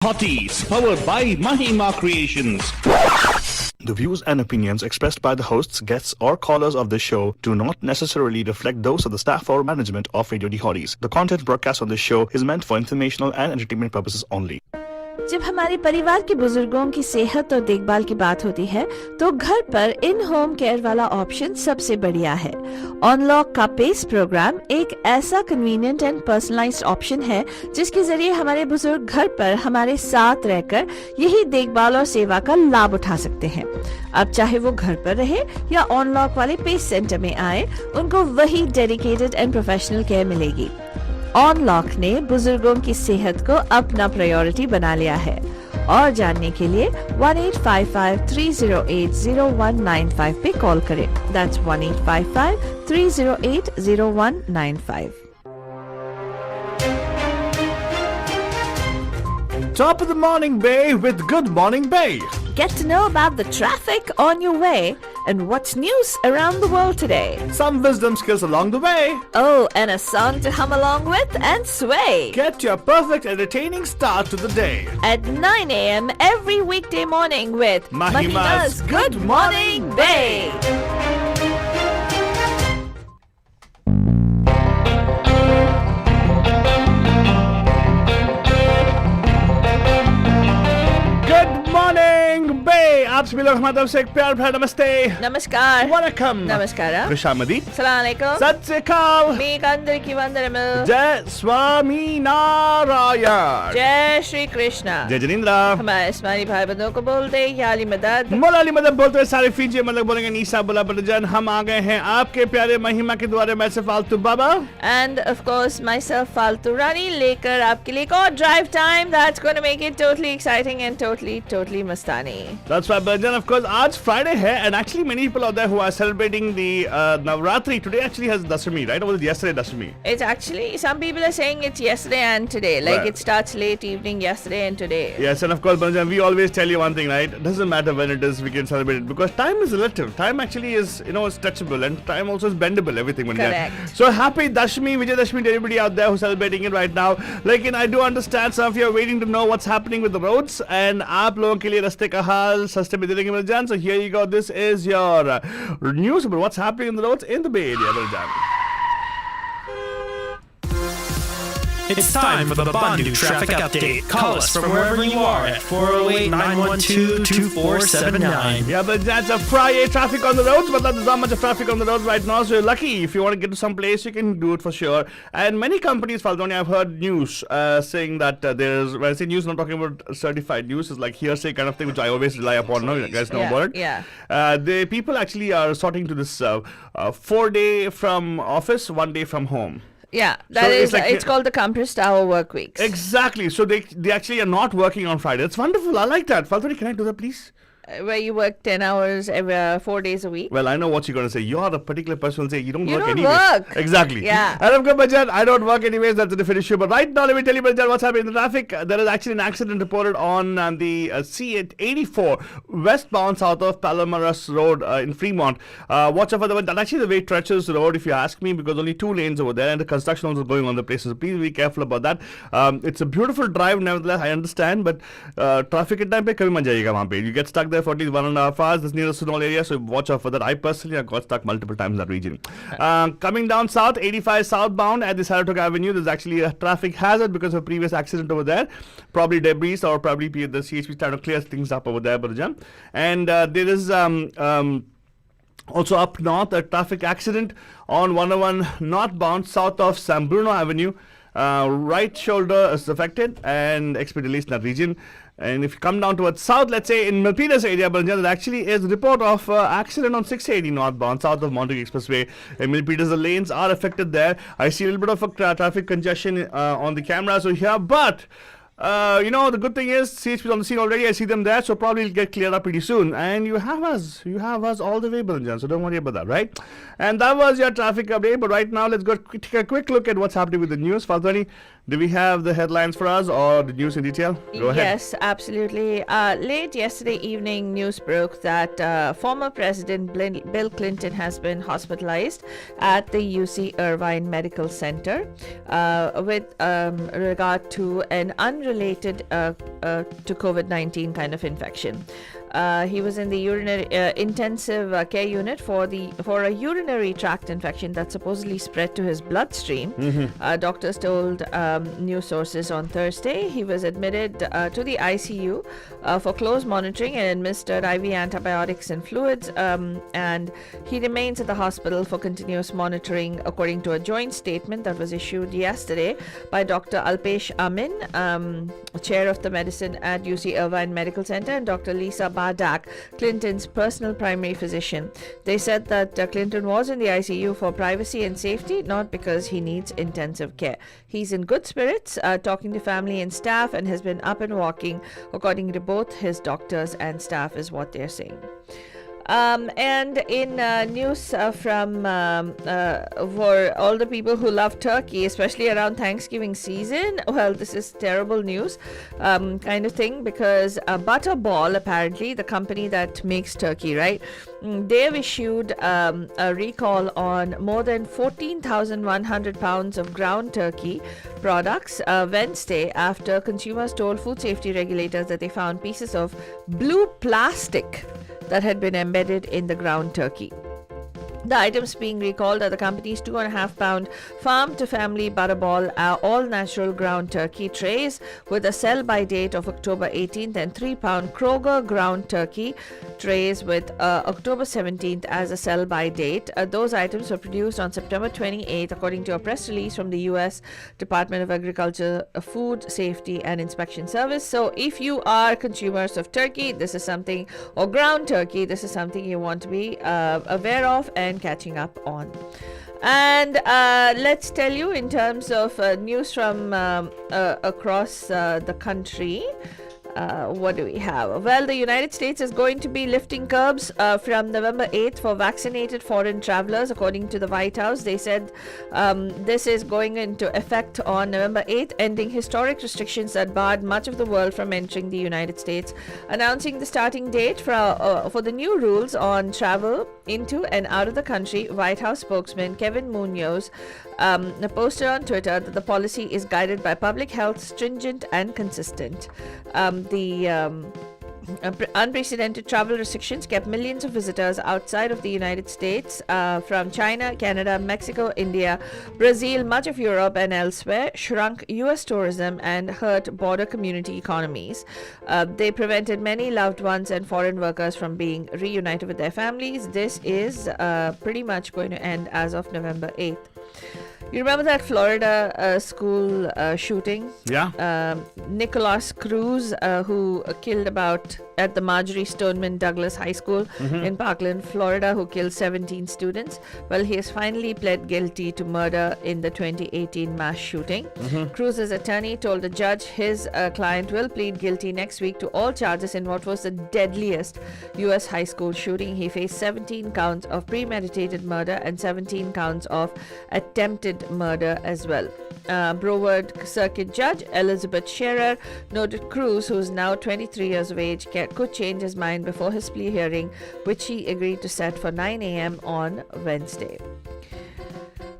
Hotties, powered by Mahima Creations. The views and opinions expressed by the hosts, guests, or callers of this show do not necessarily reflect those of the staff or management of Radio The Hotties. The content broadcast on this show is meant for informational and entertainment purposes only. जब हमारे परिवार के बुजुर्गों की सेहत और देखभाल की बात होती है तो घर पर इन होम केयर वाला ऑप्शन सबसे बढ़िया है। अनलॉक का पेस प्रोग्राम एक ऐसा कन्वीनियंट एंड पर्सनलाइज्ड ऑप्शन है जिसके जरिए हमारे बुजुर्ग घर पर हमारे साथ रहकर यही देखभाल और सेवा का लाभ उठा सकते हैं। अब चाहे वो घर पर रहे या अनलॉक वाले पेस सेंटर में आए, उनको वही डेडिकेटेड एंड प्रोफेशनल केयर मिलेगी। अनलॉक ने बुजुर्गों की सेहत को अपना प्रायोरिटी बना लिया है। और जानने के लिए 1855-308-0195 पे कॉल करें। That's 1855-308-0195। Top of the morning, Bay, with Good Morning Bay. Get to know about the traffic on your way and what's news around the world today. Some wisdom skills along the way. Oh, and a song to hum along with and sway. Get your perfect entertaining start to the day. At 9 a.m. every weekday morning with Mahima's Good Morning Bay. आप सभी लोग हमारी तरफ से एक प्यार भरा नमस्ते, नमस्कार, वनकम, नमस्कार, खुशामदी, सलाम अलैकुम, सत श्री अकाल, मीक अंदर की वंदनमु, जय स्वामी नारायण, जय श्री कृष्णा, जय जिनेंद्र। हमारे इस्माइली भाई बंधुओं को बोलते या अली मदद, मौला अली मदद बोलते हुए सारे फीजिए मतलब बोलेंगे नीसा बोला बटजन। हम आ गए हैं आपके प्यारे महिमा के द्वारे। मैं से फालतू बाबा and of course myself फालतू रानी लेकर आपके लिए एक और drive time that's gonna make it totally exciting and totally मस्तानी। That's right, Bhajan. Of course, आज Friday है, and actually many people out there who are celebrating the Navratri today actually has Dasami, right? Or was it yesterday Dasami? It's actually, some people are saying it's yesterday and today. Like Right. it starts late evening yesterday and today. Yes, and of course, Bhajan, we always tell you one thing, right? It doesn't matter when it is, we can celebrate it because time is relative. Time actually is, is touchable, and time also is bendable. Everything. Correct. So happy Dashmi, Vijay Dashmi to everybody out there who's celebrating it right now. Like, I do understand some of you are waiting to know what's happening with the roads, and आप लोगों के लिए रास्ते का हाल सस्ते में देने के मिल जान. So here you go. This is your news about what's happening in the roads in the Bay Area. Well done. It's time for the Bandu Traffic Update. Call us from wherever you are at 408-912-2479. Yeah, but that's a Friday traffic on the roads, but there's not much of traffic on the roads right now, so you're lucky. If you want to get to some place, you can do it for sure. And many companies, Faldoni, I've heard news saying that there's, when I say news, I'm not talking about certified news, it's like hearsay kind of thing, which I always rely upon. No, you guys know about it. Yeah. The people actually are sorting to this 4-day from office, 1 day from home. Yeah, So it's called the compressed hour work weeks. Exactly. So they actually are not working on Friday. It's wonderful. I like that. Faldoni, can I do that, please? Where you work 10 hours every 4 days a week. Well, I know what you're going to say. You're a particular person who will say you don't work don't anyways. work. Exactly. Yeah. And of course, Bajan, I don't work anyways. That's a different issue. But right now, let me tell you, Bajan, what's happening in the traffic. There is actually an accident reported on the C84 westbound south of Palomares Road in Fremont. Watch out for that. That's actually the very treacherous road, if you ask me, because only 2 lanes over there and the construction also going on the place. So please be careful about that. It's a beautiful drive, nevertheless, I understand. But traffic at time pe kabhi man jayega wahan pe. You get stuck there for at least 1.5 hours. This near the Sunol area, so watch out for that. I personally have got stuck multiple times in that region. Coming down south, 85 southbound at the Saratoga Avenue, there's actually a traffic hazard because of a previous accident over there. Probably debris or probably the CHP is trying to clear things up over there, Burjan. And there is also up north a traffic accident on 101 northbound south of San Bruno Avenue. Right shoulder is affected and expert release in that region. And if you come down towards south, let's say in Milpitas area, but there actually is a report of accident on 680 northbound south of Montague Expressway. In Milpitas, the lanes are affected there. I see a little bit of a traffic congestion on the camera, so here, but the good thing is CHP is on the scene already. I see them there, so probably it'll get cleared up pretty soon. And you have us all the way, Balanjan, so don't worry about that, right? And that was your traffic update. But right now, let's go take a quick look at what's happening with the news. Faltani, do we have the headlines for us or the news in detail? Go ahead. Yes, absolutely. Late yesterday evening, news broke that former President Bill Clinton has been hospitalized at the UC Irvine Medical Center with regard to an unresolved related to COVID-19 kind of infection. He was in the urinary intensive care unit for a urinary tract infection that supposedly spread to his bloodstream. Doctors told news sources on Thursday. He was admitted to the ICU for close monitoring and administered IV antibiotics and fluids, and he remains at the hospital for continuous monitoring, according to a joint statement that was issued yesterday by Dr. Alpesh Amin, chair of the medicine at UC Irvine Medical Center, and Dr. Lisa Badak, Clinton's personal primary physician. They said that Clinton was in the ICU for privacy and safety, not because he needs intensive care. He's in good spirits, talking to family and staff, and has been up and walking, according to both his doctors and staff, is what they're saying. And in news from for all the people who love turkey, especially around Thanksgiving season, well, this is terrible news kind of thing, because Butterball, apparently the company that makes turkey, right, they've issued a recall on more than 14,100 pounds of ground turkey products Wednesday, after consumers told food safety regulators that they found pieces of blue plastic that had been embedded in the ground turkey. The items being recalled are the company's 2.5 pound farm to family Butterball all natural ground turkey trays with a sell by date of October 18th, and 3 pound Kroger ground turkey trays with October 17th as a sell by date. Those items were produced on September 28th, according to a press release from the US Department of Agriculture, Food Safety and Inspection Service. So if you are consumers of turkey, this is something, or ground turkey, this is something you want to be aware of and catching up on. And let's tell you, in terms of news from across the country, what do we have? Well, the United States is going to be lifting curbs from November 8th for vaccinated foreign travelers, according to the White House. They said this is going into effect on November 8th, ending historic restrictions that barred much of the world from entering the United States. Announcing the starting date for the new rules on travel into and out of the country, White House spokesman Kevin Munoz posted on Twitter that the policy is guided by public health, stringent and consistent. The unprecedented travel restrictions kept millions of visitors outside of the United States from China, Canada, Mexico, India, Brazil, much of Europe and elsewhere, shrunk U.S. tourism and hurt border community economies. They prevented many loved ones and foreign workers from being reunited with their families. This is pretty much going to end as of November 8th. You remember that Florida school shooting? Yeah. Nicholas Cruz, who killed at the Marjorie Stoneman Douglas High School in Parkland, Florida, who killed 17 students. Well, he has finally pled guilty to murder in the 2018 mass shooting. Cruz's attorney told the judge his client will plead guilty next week to all charges in what was the deadliest U.S. high school shooting. He faced 17 counts of premeditated murder and 17 counts of attempted murder as well. Broward Circuit Judge Elizabeth Scherer noted Cruz, who is now 23 years of age, could change his mind before his plea hearing, which he agreed to set for 9 a.m. on Wednesday.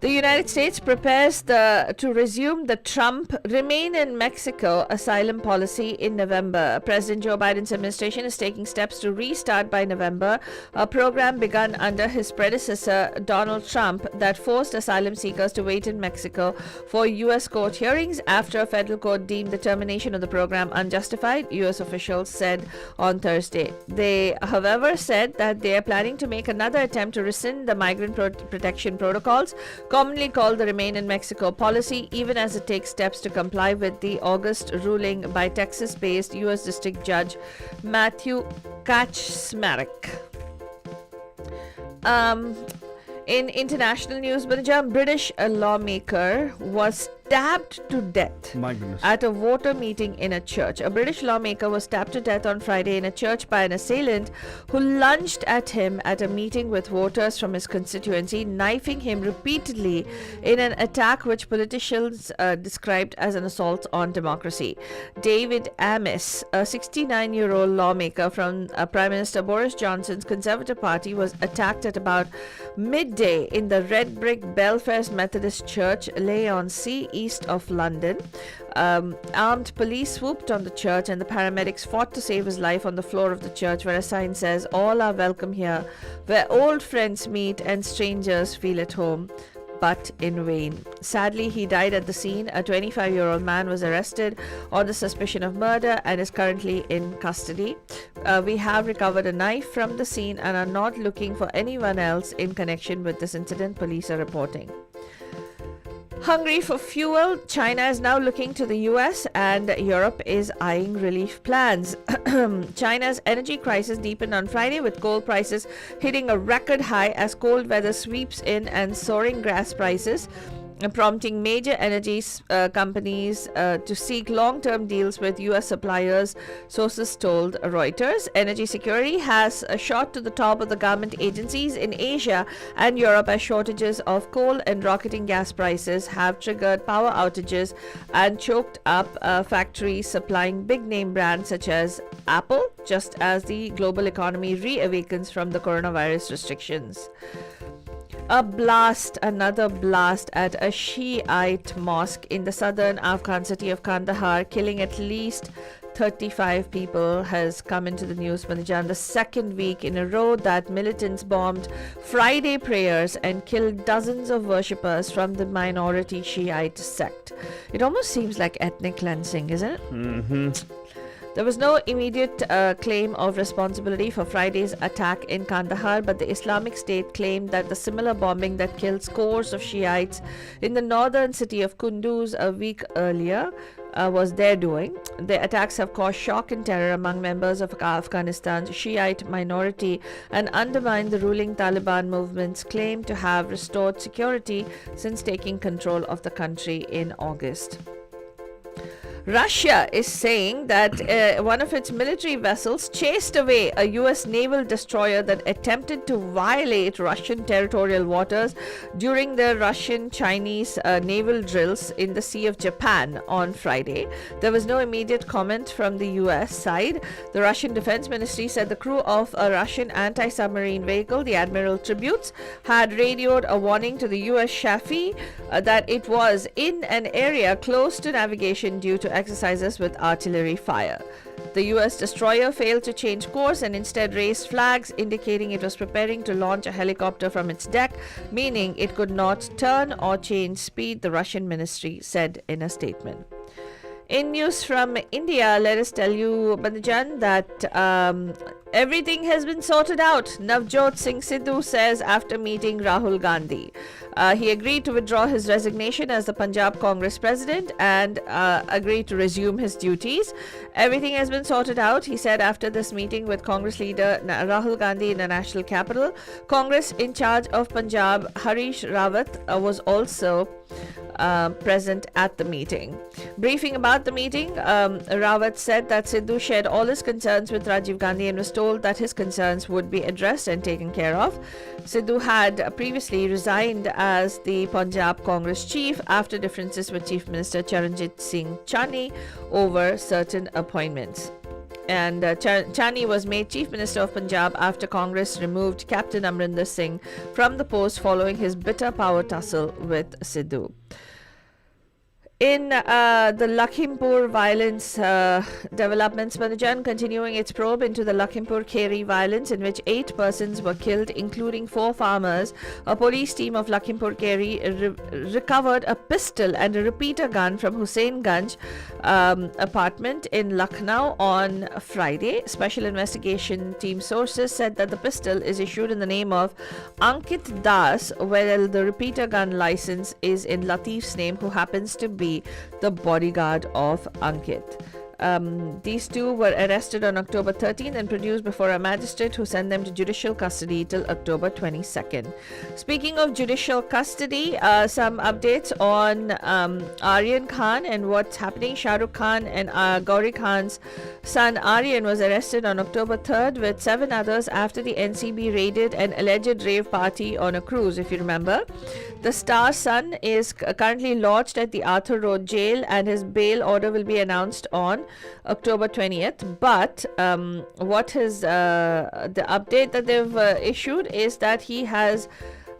The United States prepares to resume the Trump Remain in Mexico asylum policy in November. President Joe Biden's administration is taking steps to restart by November a program begun under his predecessor Donald Trump that forced asylum seekers to wait in Mexico for U.S. court hearings after a federal court deemed the termination of the program unjustified, U.S. officials said on Thursday. They, however, said that they are planning to make another attempt to rescind the migrant protection protocols, commonly called the Remain in Mexico policy, even as it takes steps to comply with the August ruling by Texas-based U.S. District Judge Matthew Kaczmarek. In international news, British lawmaker was stabbed to death at a voter meeting in a church. A British lawmaker was stabbed to death on Friday in a church by an assailant who lunged at him at a meeting with voters from his constituency, knifing him repeatedly in an attack which politicians described as an assault on democracy. David Amis, a 69-year-old lawmaker from Prime Minister Boris Johnson's Conservative Party, was attacked at about midday in the red brick Belfast Methodist Church, Leigh-on-Sea, east of London. Armed police swooped on the church and the paramedics fought to save his life on the floor of the church, where a sign says, "All are welcome here, where old friends meet and strangers feel at home." But in vain. Sadly, he died at the scene. A 25-year-old man was arrested on the suspicion of murder and is currently in custody. We have recovered a knife from the scene and are not looking for anyone else in connection with this incident, police are reporting. Hungry for fuel, China is now looking to the US and Europe is eyeing relief plans. China's energy crisis deepened on Friday, with coal prices hitting a record high as cold weather sweeps in and soaring gas prices, prompting major energy companies to seek long-term deals with US suppliers, sources told Reuters. Energy security has shot to the top of the government agencies in Asia and Europe as shortages of coal and rocketing gas prices have triggered power outages and choked up factories supplying big-name brands such as Apple, just as the global economy reawakens from the coronavirus restrictions. Another blast at a Shiite mosque in the southern Afghan city of Kandahar, killing at least 35 people, has come into the news, Manajan. The second week in a row that militants bombed Friday prayers and killed dozens of worshippers from the minority Shiite sect. It almost seems like ethnic cleansing, isn't it? Mm-hmm. There was no immediate claim of responsibility for Friday's attack in Kandahar, but the Islamic State claimed that the similar bombing that killed scores of Shiites in the northern city of Kunduz a week earlier was their doing. The attacks have caused shock and terror among members of Afghanistan's Shiite minority and undermined the ruling Taliban movement's claim to have restored security since taking control of the country in August. Russia is saying that one of its military vessels chased away a US naval destroyer that attempted to violate Russian territorial waters during the Russian-Chinese naval drills in the Sea of Japan on Friday. There was no immediate comment from the US side. The Russian Defense Ministry said the crew of a Russian anti-submarine vehicle, the Admiral Tributes, had radioed a warning to the US Shafi that it was in an area close to navigation due to exercises with artillery fire. The US destroyer failed to change course and instead raised flags indicating it was preparing to launch a helicopter from its deck, meaning it could not turn or change speed, the Russian ministry said in a statement. In news from India, let us tell you, Bandajan, that everything has been sorted out, Navjot Singh Sidhu says after meeting Rahul Gandhi. He agreed to withdraw his resignation as the Punjab Congress president and agreed to resume his duties. Everything has been sorted out, he said after this meeting with Congress leader Rahul Gandhi in the national capital. Congress in charge of Punjab, Harish Rawat, was also present at the meeting. Briefing about the meeting, Rawat said that Sidhu shared all his concerns with Rajiv Gandhi and was told that his concerns would be addressed and taken care of. Sidhu had previously resigned as the Punjab Congress chief after differences with Chief Minister Charanjit Singh Chani over certain appointments. And Chani was made Chief Minister of Punjab after Congress removed Captain Amrinder Singh from the post following his bitter power tussle with Sidhu. In the Lakhimpur violence developments, Manajan continuing its probe into the Lakhimpur Kheri violence in which 8 persons were killed, including 4 farmers. A police team of Lakhimpur Kheri recovered a pistol and a repeater gun from Hussain Ganj apartment in Lucknow on Friday. Special investigation team sources said that the pistol is issued in the name of Ankit Das, while the repeater gun license is in Latif's name, who happens to be the bodyguard of Ankit. These two were arrested on October 13th and produced before a magistrate who sent them to judicial custody till October 22nd. Speaking of judicial custody, some updates on Aryan Khan and what's happening. Shah Rukh Khan and Gauri Khan's son Aryan was arrested on October 3rd with 7 others after the NCB raided an alleged rave party on a cruise, if you remember. The star's son is currently lodged at the Arthur Road jail and his bail order will be announced on October 20th. But what is the update that they've issued is that he has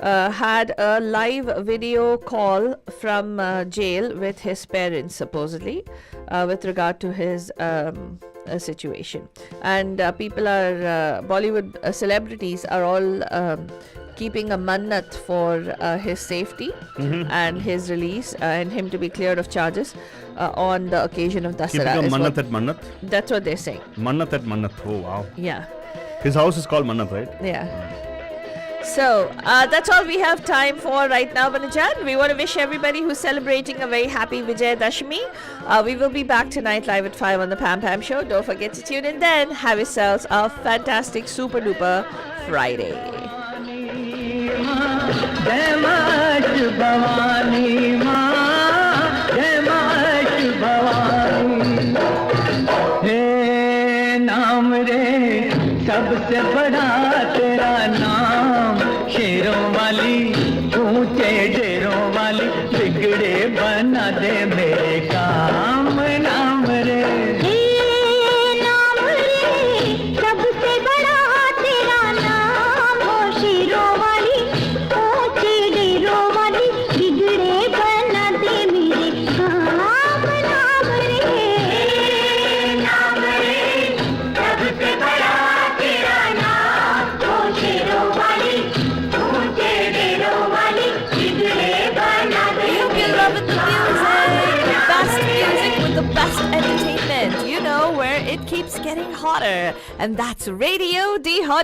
had a live video call from jail with his parents, supposedly, with regard to his situation. And people are, Bollywood celebrities are all keeping a mannat for his safety and his release and him to be cleared of charges on the occasion of Dasara. Keeping a mannat at Mannat? That's what they're saying. Mannat at Mannat. Oh, wow. Yeah. His house is called Mannat, right? Yeah. So, that's all we have time for right now, Vanajan. We want to wish everybody who's celebrating a very happy Vijay Dashami. We will be back tonight live at 5 on the Pam Pam Show. Don't forget to tune in then. Have yourselves a fantastic, super duper Friday. सबसे बड़ा तेरा नाम शेरों वाली ऊंचे डेरों वाली बिगड़े बना दे मेरे काम नाम रे नाम रे सबसे बड़ा तेरा नाम हो शेरों वाली ऊंचे डेरों वाली बिगड़े बना दे मेरे काम नाम रे नाम रे सबसे बड़ा best entertainment, you know, where it keeps getting hotter, and that's Radio D Hot.